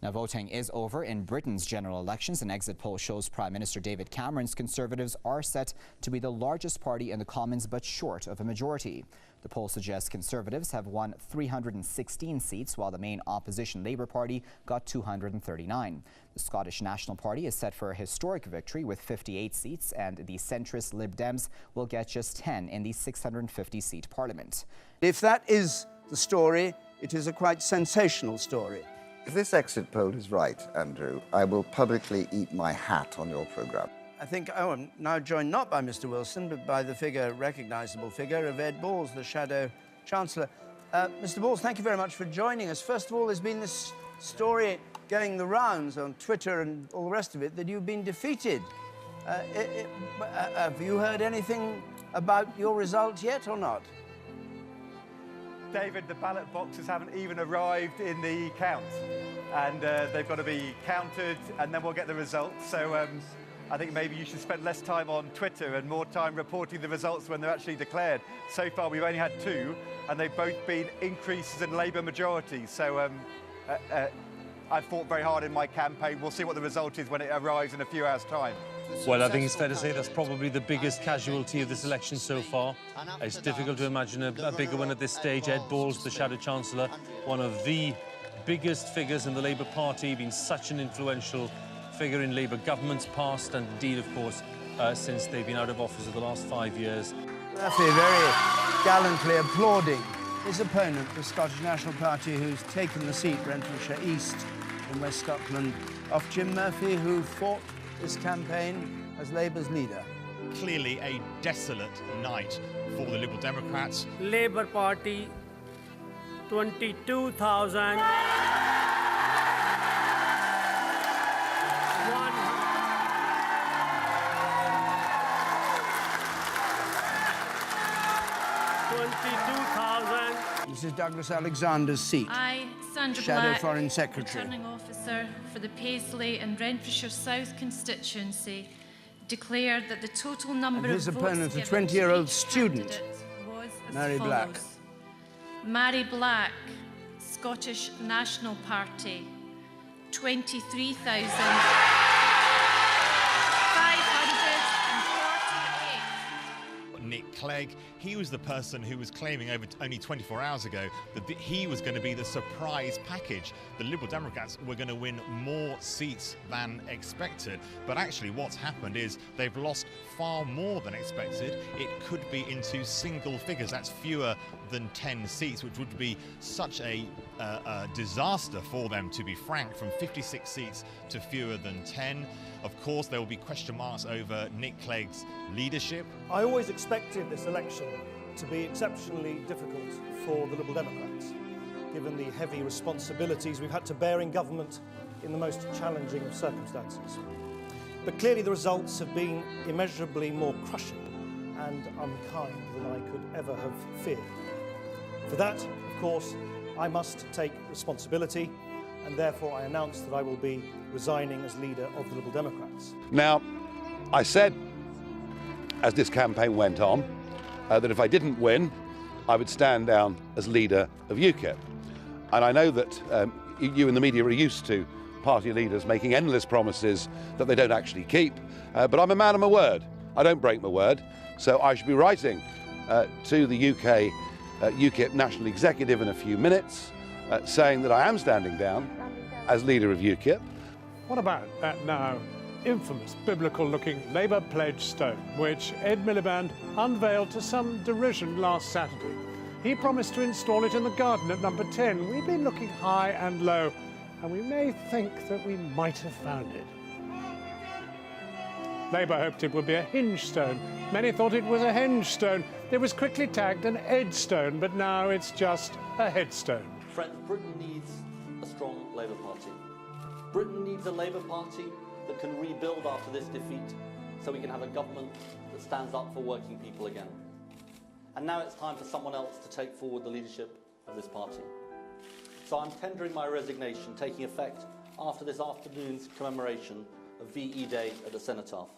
Now, voting is over in Britain's general elections. An exit poll shows Prime Minister David Cameron's Conservatives are set to be the largest party in the Commons, but short of a majority. The poll suggests Conservatives have won 316 seats, while the main opposition Labour Party got 239. The Scottish National Party is set for a historic victory with 58 seats, and the centrist Lib Dems will get just 10 in the 650-seat parliament. If that is the story, it is a quite sensational story. If this exit poll is right, Andrew, I will publicly eat my hat on your programme. I think I'm now joined not by Mr. Wilson, but by the recognisable figure of Ed Balls, the Shadow Chancellor. Mr. Balls, thank you very much for joining us. First of all, there's been this story going the rounds on Twitter and all the rest of it that you've been defeated. Have you heard anything about your result yet or not? David, the ballot boxes haven't even arrived in the count, and they've got to be counted, and then we'll get the results. So I think maybe you should spend less time on Twitter and more time reporting the results when they're actually declared. So far, we've only had 2, and they've both been increases in Labour majorities. So I've fought very hard in my campaign. We'll see what the result is when it arrives in a few hours' time. Well, I think it's fair to say that's probably the biggest casualty of this election so far. It's difficult to imagine a bigger one at this stage. Ed Balls, the Shadow Chancellor, one of the biggest figures in the Labour Party, been such an influential figure in Labour governments past, and indeed, of course, since they've been out of office for the last 5 years. Murphy very gallantly applauding his opponent, the Scottish National Party, who's taken the seat, Renfrewshire East in West Scotland, off Jim Murphy, who fought this campaign as Labour's leader. Clearly a desolate night for the Liberal Democrats. Labour Party, 22,000. 22,000. This is Douglas Alexander's seat. I, Sandra Shadow Black, Foreign Secretary. Returning Officer for the Paisley and Renfrewshire South constituency, declared that the total number And his of votes opponent, a given to 20-year-old each student, candidate was as Mary follows. Black. Mary Black, Scottish National Party, 23,548. Nick Clegg, he was the person who was claiming only 24 hours ago that he was going to be the surprise package. The Liberal Democrats were going to win more seats than expected. But actually what's happened is they've lost far more than expected. It could be into single figures. That's fewer than 10 seats, which would be such a disaster for them, to be frank, from 56 seats to fewer than 10. Of course, there will be question marks over Nick Clegg's leadership. I always expected this election to be exceptionally difficult for the Liberal Democrats, given the heavy responsibilities we've had to bear in government in the most challenging of circumstances. But clearly the results have been immeasurably more crushing and unkind than I could ever have feared. For that, of course, I must take responsibility, and therefore I announce that I will be resigning as leader of the Liberal Democrats. Now, I said, as this campaign went on, that if I didn't win, I would stand down as leader of UKIP. And I know that you in the media are used to party leaders making endless promises that they don't actually keep, but I'm a man of my word. I don't break my word, so I should be writing to the UK UKIP National Executive in a few minutes, saying that I am standing down as leader of UKIP. What about that now infamous biblical-looking Labour pledge stone, which Ed Miliband unveiled to some derision last Saturday? He promised to install it in the garden at number 10. We've been looking high and low, and we may think that we might have found it. Labour hoped it would be a hinge stone. Many thought it was a henge stone. It was quickly tagged an Ed stone, but now it's just a headstone. Friends, Britain needs a strong Labour Party. Britain needs a Labour Party that can rebuild after this defeat, so we can have a government that stands up for working people again. And now it's time for someone else to take forward the leadership of this party. So I'm tendering my resignation, taking effect after this afternoon's commemoration of VE Day at the Cenotaph.